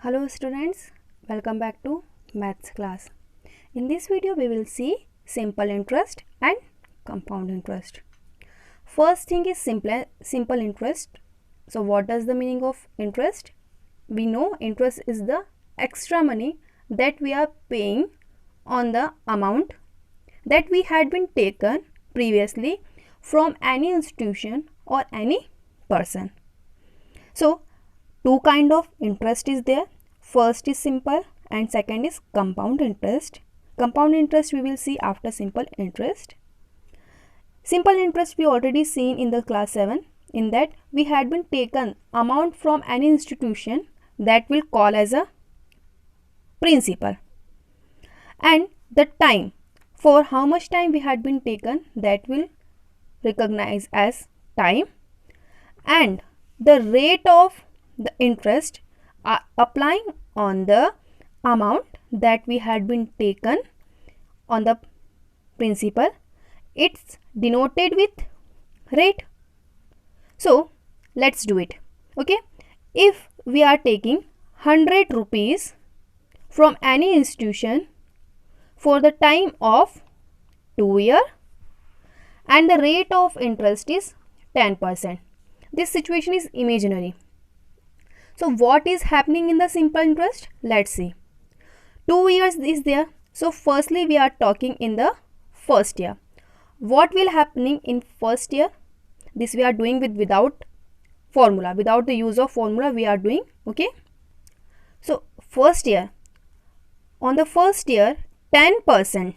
Hello students, welcome back to maths class. In this video we will see simple interest and compound interest. First thing is simple interest. So what does the meaning of interest? We know interest is the extra money that we are paying on the amount that we had been taken previously from any institution or any person. So two kind of interest is there. First is simple and second is compound interest. Compound interest we will see after simple interest. Simple interest we already seen in the class 7. In that we had been taken amount from any institution that will call as a principal, and the time, for how much time we had been taken, that will recognize as time, and the rate of the interest are applying on the amount that we had been taken on the principal. It's denoted with rate. So let's do it. Okay, if we are taking 100 rupees from any institution for the time of 2 years and the rate of interest is 10%. This situation is imaginary. So what is happening in the simple interest? Let's see. 2 years is there. So firstly we are talking in the first year. What will happening in first year? This we are doing without formula. Without the use of formula we are doing. Okay. So first year. On the first year 10%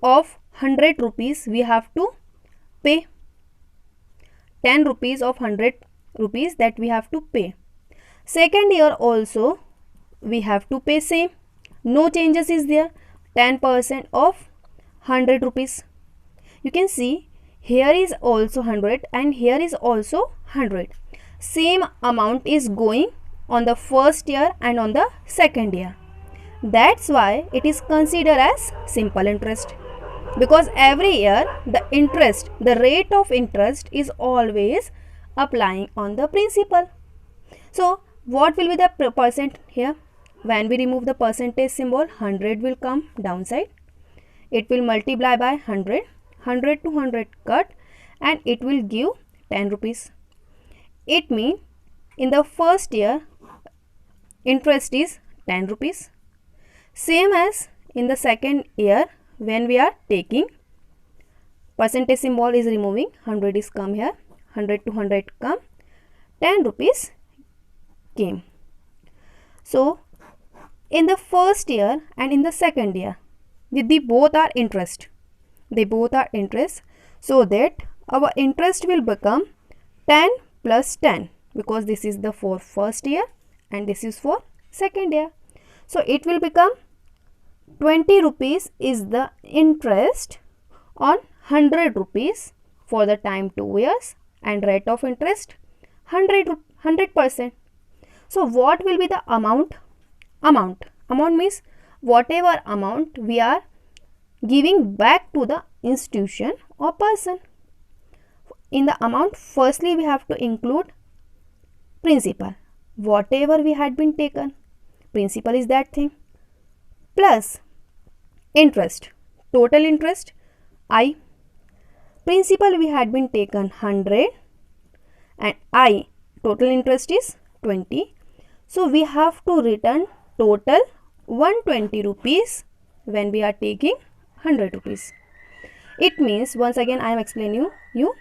of 100 rupees we have to pay. 10 rupees of 100 rupees that we have to pay. Second year also we have to pay same. No changes is there. 10% of 100 rupees. You can see here is also 100 and here is also 100. Same amount is going on the first year and on the second year. That's why it is considered as simple interest, because every year the rate of interest is always applying on the principal. So what will be the percent here? When we remove the percentage symbol, 100 will come downside. It will multiply by 100. 100 to 100 cut and it will give 10 rupees. It means in the first year interest is 10 rupees. Same as in the second year when we are taking percentage symbol is removing, 100 is come here. 100 to 100 come, 10 rupees came. So in the first year and in the second year, they both are interest. They both are interest, so that our interest will become 10 plus 10, because this is the for first year and this is for second year. So it will become 20 rupees is the interest on 100 rupees for the time 2 years, and rate of interest 100%. So what will be the amount? Amount means whatever amount we are giving back to the institution or person. In the amount, firstly we have to include principal. Whatever we had been taken, principal is that thing, plus interest, total interest I. Principal we had been taken 100 and I, total interest is 20. So we have to return total 120 rupees when we are taking 100 rupees. It means, once again I am explaining you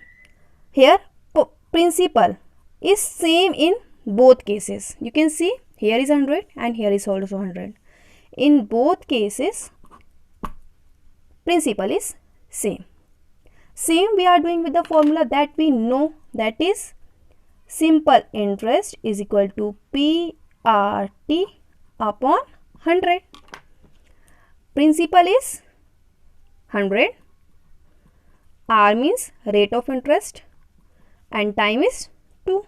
here, principal is same in both cases. You can see here is 100 and here is also 100. In both cases principal is same. Same we are doing with the formula that we know, that is simple interest is equal to PRT upon 100. Principal is 100, R means rate of interest, and time is 2,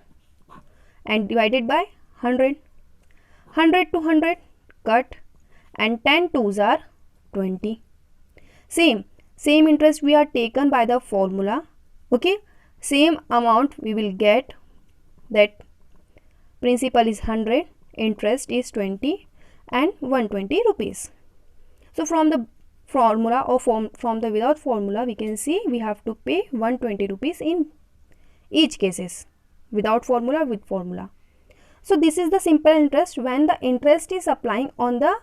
and divided by 100. 100 to 100 cut and 10 twos are 20. Same interest we are taken by the formula. Okay, same amount we will get, that Principal is 100, interest is 20 and 120 rupees. So from the formula or from the without formula, we can see we have to pay 120 rupees in each cases, without formula, with formula. So this is the simple interest when the interest is applying on the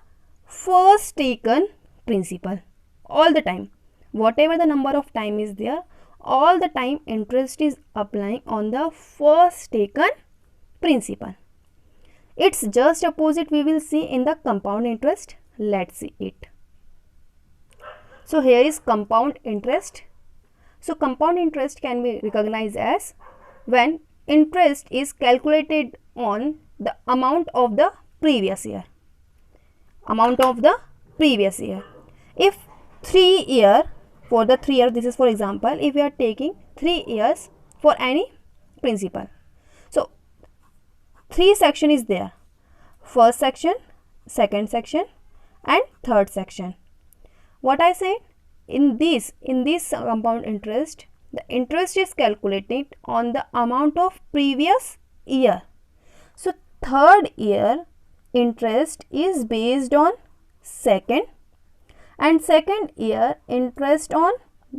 first taken principal all the time. Whatever the number of time is there, all the time interest is applying on the first taken principal. It's just opposite we will see in the compound interest. Let's see it. So here is compound interest. So compound interest can be recognized as when interest is calculated on the amount of the previous year. Amount of the previous year. If 3 year, for the 3 year, this is for example, if we are taking 3 years for any principal. So 3 section is there. First section, second section and third section. What I said, in this compound interest, the interest is calculated on the amount of previous year. So third year interest is based on second, and second year interest on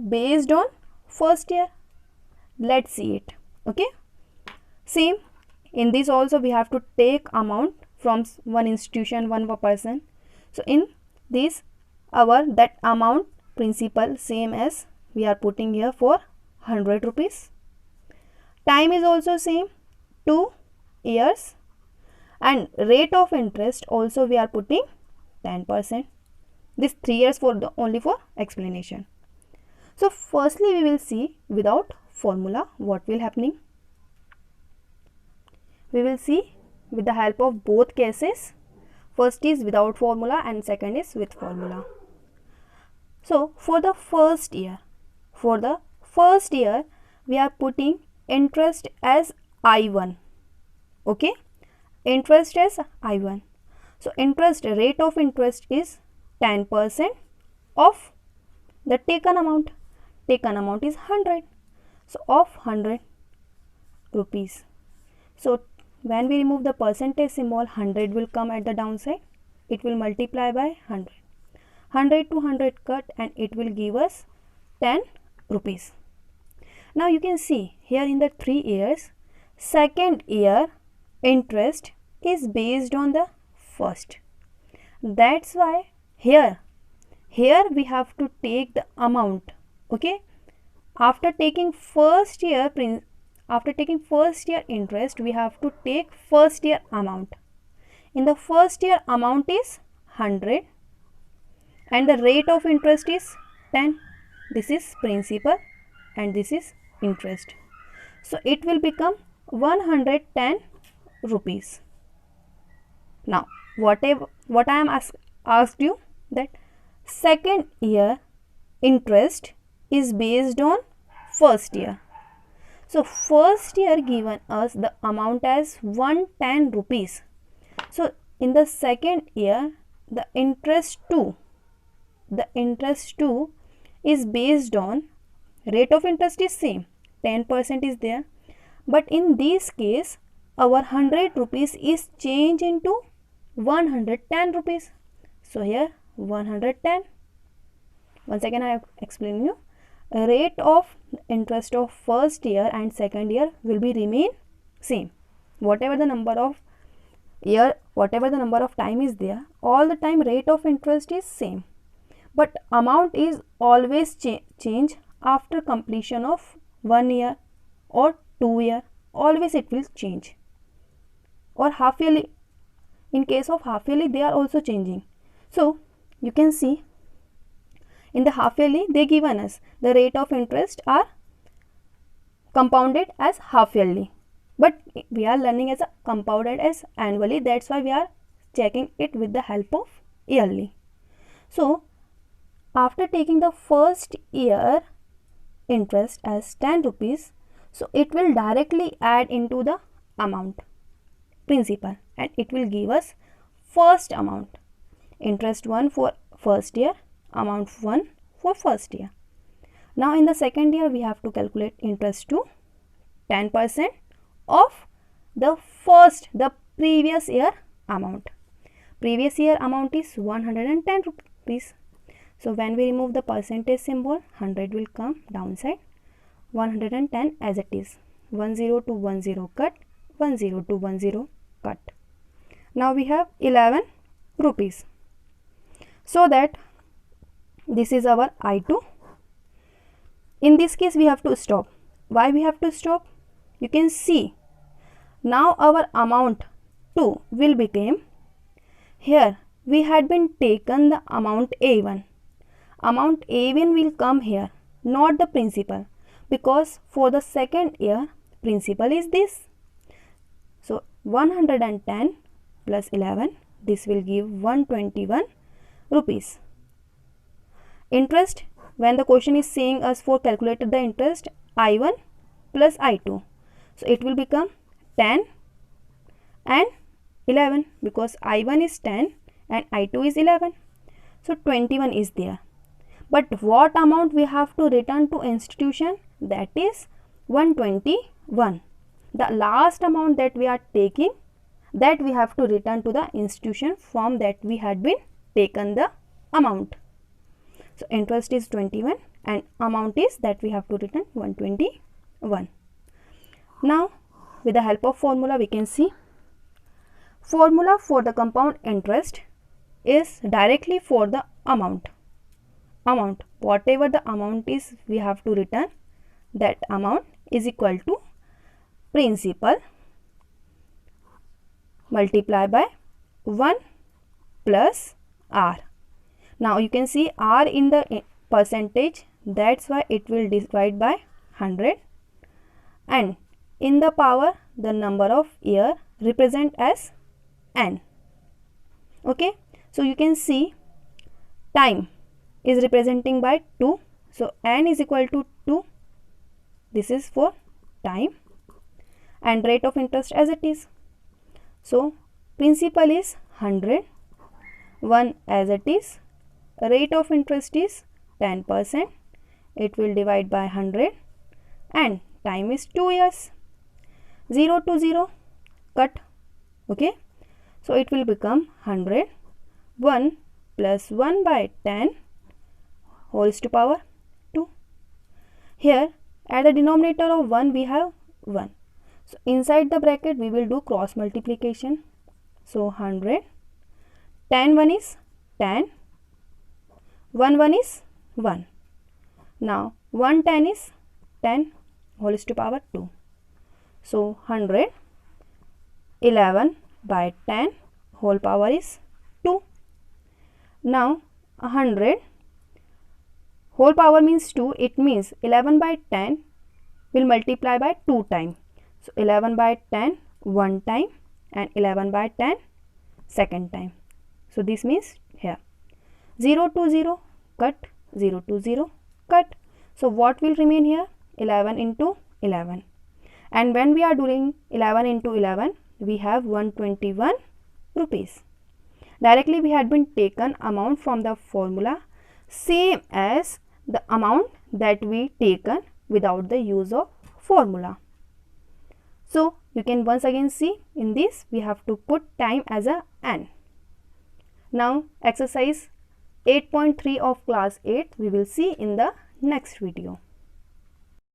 based on first year. Let's see it. Okay, same in this also we have to take amount from one institution, one person. So in this our that amount principal same as we are putting here for 100 rupees. Time is also same, 2 years, and rate of interest also we are putting 10%. This 3 years for the only for explanation. So firstly we will see without formula what will happening. We will see with the help of both cases. First is without formula and second is with formula. So for the first year, we are putting interest as I1. Okay, interest as I1. So interest rate of interest is 10% of the taken amount. Taken amount is 100. So of 100 rupees. So when we remove the percentage symbol, 100 will come at the downside. It will multiply by 100. 100 to 100 cut and it will give us 10 rupees. Now you can see here in the 3 years, second year interest is based on the first. That's why here we have to take the amount. Okay, after taking first year interest, we have to take first year amount. In the first year amount is 100 and the rate of interest is 10. This is principal and this is interest. So it will become 110 rupees. Now what I am asked you, that second year interest is based on first year. So first year given us the amount as 110 rupees. So in the second year the interest 2 is based on rate of interest is same, 10% is there, but in this case our 100 rupees is changed into 110 rupees. So here 110. Once again I have explained you, rate of interest of first year and second year will be remain same. Whatever the number of year, whatever the number of time is there, all the time rate of interest is same, but amount is always change after completion of 1 year or 2 year. Always it will change. Or half yearly, in case of half yearly they are also changing. So you can see in the half yearly they given us the rate of interest are compounded as half yearly, but we are learning as a compounded as annually. That's why we are checking it with the help of yearly. So after taking the first year interest as 10 rupees, so it will directly add into the amount principal and it will give us first amount, interest 1 for first year, amount 1 for first year. Now in the second year we have to calculate interest to 10% of the previous year amount. Previous year amount is 110 rupees. So when we remove the percentage symbol, 100 will come downside, 110 as it is. 10 to 10 cut, 10 to 10 cut. Now we have 11 rupees. So that this is our I2. In this case we have to stop. Why we have to stop? You can see now our amount 2 will become, here we had been taken the amount A1. Amount A1 will come here, not the principal, because for the second year principal is this. So 110 plus 11, this will give 121 rupees. Interest, when the question is saying us for calculated the interest, I1 plus I2. So it will become 10 and 11 because I1 is 10 and I2 is 11. So 21 is there. But what amount we have to return to institution? That is 121. The last amount that we are taking, that we have to return to the institution from that we had been taken the amount. So interest is 21 and amount is that we have to return 121. Now with the help of formula we can see, formula for the compound interest is directly for the amount. Whatever the amount is we have to return, that amount is equal to principal multiply by 1 plus R. Now you can see R in the percentage, that's why it will divide by 100, and in the power the number of year represent as n. Okay, so you can see time is representing by 2, so n is equal to 2, this is for time, and rate of interest as it is. So principal is 100, 1 as it is, rate of interest is 10%, it will divide by 100, and time is 2 years. 0 to 0 cut. Okay, so it will become 100, 1 plus 1 by 10 whole is to power 2. Here at the denominator of 1 we have 1. So inside the bracket we will do cross multiplication. So 100, 10 1 is 10, 1 1 is 1. Now 1 10 is 10 whole is to power 2. So 100, 11 by 10 whole power is 2. Now 100 whole power means 2, it means 11 by 10 will multiply by 2 times. So 11 by 10 one time and 11 by 10 second time. So this means here 0 to 0 cut, 0 to 0 cut. So what will remain here? 11 into 11. And when we are doing 11 into 11, we have 121 rupees. Directly we had been taken amount from the formula, same as the amount that we taken without the use of formula. So you can once again see in this we have to put time as a n. Now exercise 8.3 of class 8 we will see in the next video.